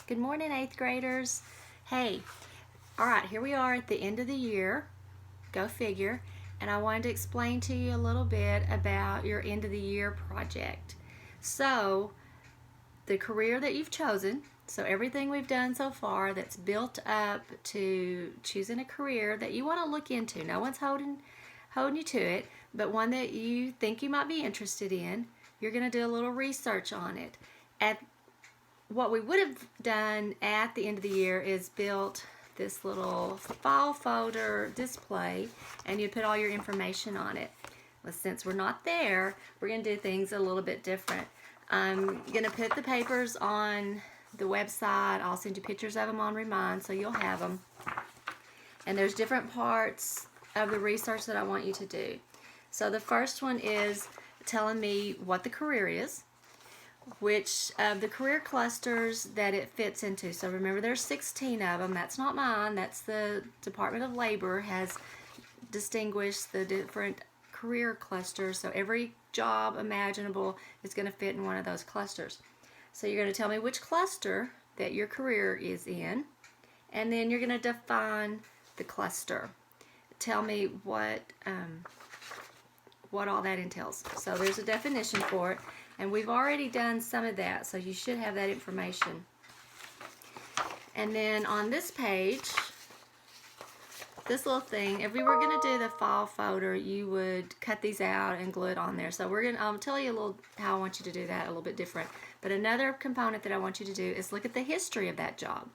Good morning, 8th graders. Hey, all right, here we are at the end of the year. Go figure. And I wanted to explain to you a little bit about your end of the year project. So, the career that you've chosen, so everything we've done so far that's built up to choosing a career that you want to look into. No one's holding you to it, but one that you think you might be interested in. You're going to do a little research on it. What we would have done at the end of the year is built this little file folder display, and you put all your information on it. Well, since we're not there, we're going to do things a little bit different. I'm going to put the papers on the website. I'll send you pictures of them on Remind so you'll have them. And there's different parts of the research that I want you to do. So the first one is telling me what the career is, which of the career clusters that it fits into. So remember, there's 16 of them. That's not mine. That's the Department of Labor has distinguished the different career clusters. So every job imaginable is going to fit in one of those clusters. So you're going to tell me which cluster that your career is in, and then you're going to define the cluster. Tell me what all that entails. So there's a definition for it. And we've already done some of that, so you should have that information. And then on this page, this little thing, if we were going to do the file folder, you would cut these out and glue it on there. So I'll tell you a little how I want you to do that, a little bit different. But another component that I want you to do is look at the history of that job.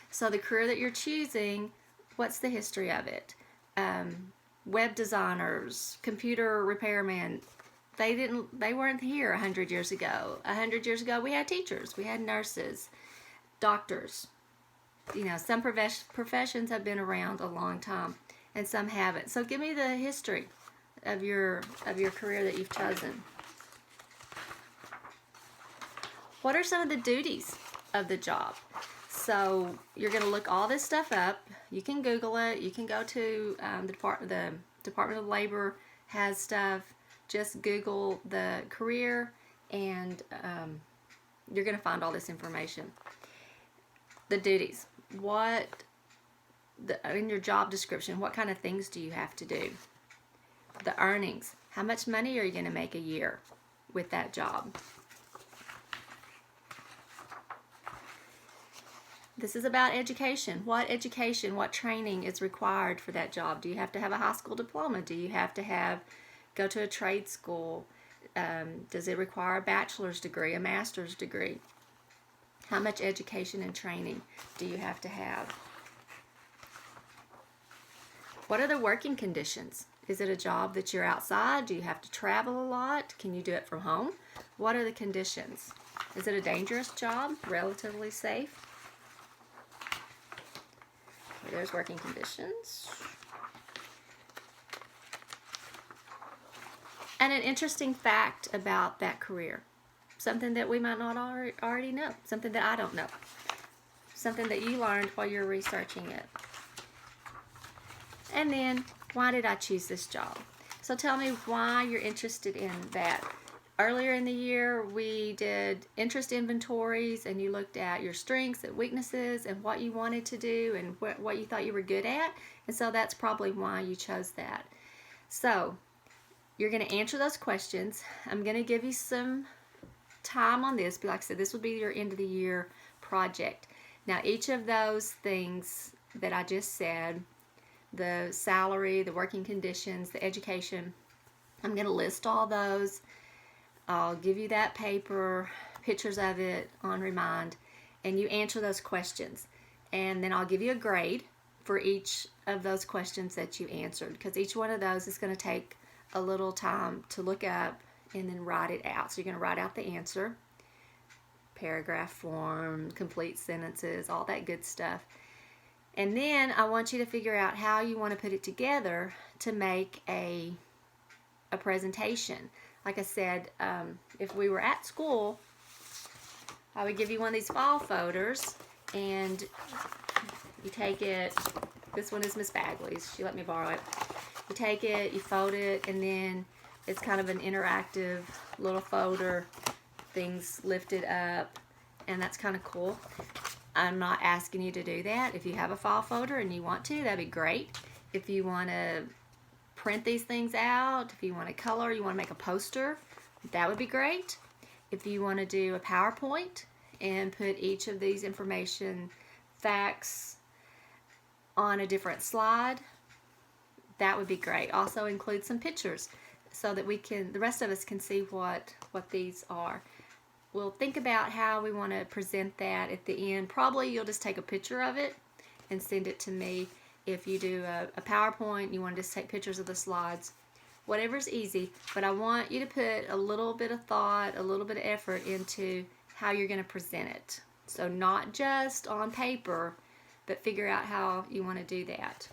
So the career that you're choosing, what's the history of it? Web designers, computer repairmen. They weren't here 100 years ago. 100 years ago, we had teachers, we had nurses, doctors. You know, some professions have been around a long time, and some haven't. So give me the history of your career that you've chosen. What are some of the duties of the job? So you're going to look all this stuff up. You can Google it. You can go to the Department of Labor has stuff. Just Google the career, and you're going to find all this information. The duties. In your job description, what kind of things do you have to do? The earnings. How much money are you going to make a year with that job? This is about education. What training is required for that job? Do you have to have a high school diploma? Do you have to go to a trade school? Does it require a bachelor's degree, a master's degree? How much education and training do you have to have? What are the working conditions? Is it a job that you're outside? Do you have to travel a lot? Can you do it from home? What are the conditions? Is it a dangerous job? Relatively safe? Okay, there's working conditions. And an interesting fact about that career. Something that we might not already know. Something that I don't know. Something that you learned while you're researching it. And then, why did I choose this job? So tell me why you're interested in that. Earlier in the year, we did interest inventories, and you looked at your strengths and weaknesses and what you wanted to do and what you thought you were good at. And so that's probably why you chose that. So, you're going to answer those questions. I'm going to give you some time on this. But like I said, this would be your end of the year project. Now, each of those things that I just said, the salary, the working conditions, the education, I'm going to list all those. I'll give you that paper, pictures of it on Remind, and you answer those questions. And then I'll give you a grade for each of those questions that you answered, because each one of those is going to take a little time to look up and then write it out. So you're going to write out the answer, paragraph form, complete sentences, all that good stuff. And then I want you to figure out how you want to put it together to make a presentation. Like I said, if we were at school, I would give you one of these file folders, and you take it. This one is Miss Bagley's. She let me borrow it. You take it, you fold it, and then it's kind of an interactive little folder. Things lifted up, and that's kind of cool. I'm not asking you to do that. If you have a file folder and you want to, that'd be great. If you want to print these things out, if you want to color, you want to make a poster, that would be great. If you want to do a PowerPoint and put each of these information facts on a different slide, that would be great. Also include some pictures so that the rest of us can see what these are. We'll think about how we want to present that at the end. Probably you'll just take a picture of it and send it to me. If you do a PowerPoint, you want to just take pictures of the slides. Whatever's easy, but I want you to put a little bit of thought, a little bit of effort into how you're going to present it. So not just on paper, but figure out how you want to do that.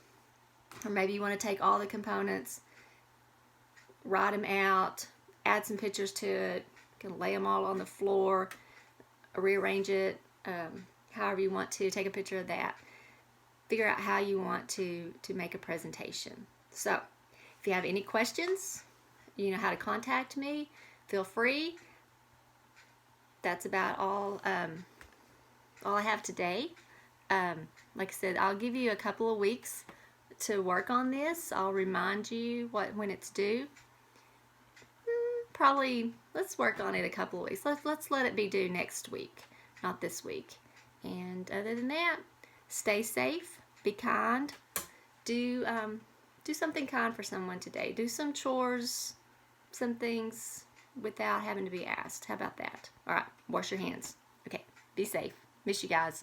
Or maybe you want to take all the components, write them out, add some pictures to it, you can lay them all on the floor, rearrange it, however you want to, take a picture of that. Figure out how you want to make a presentation. So if you have any questions, you know how to contact me, feel free. That's about all I have today. Like I said, I'll give you a couple of weeks to work on this. I'll remind you when it's due. Probably let's work on it a couple of weeks. Let's let it be due next week, not this week. And other than that, stay safe, be kind, do something kind for someone today. Do some chores, some things without having to be asked. How about that? All right, wash your hands. Okay, be safe. Miss you guys.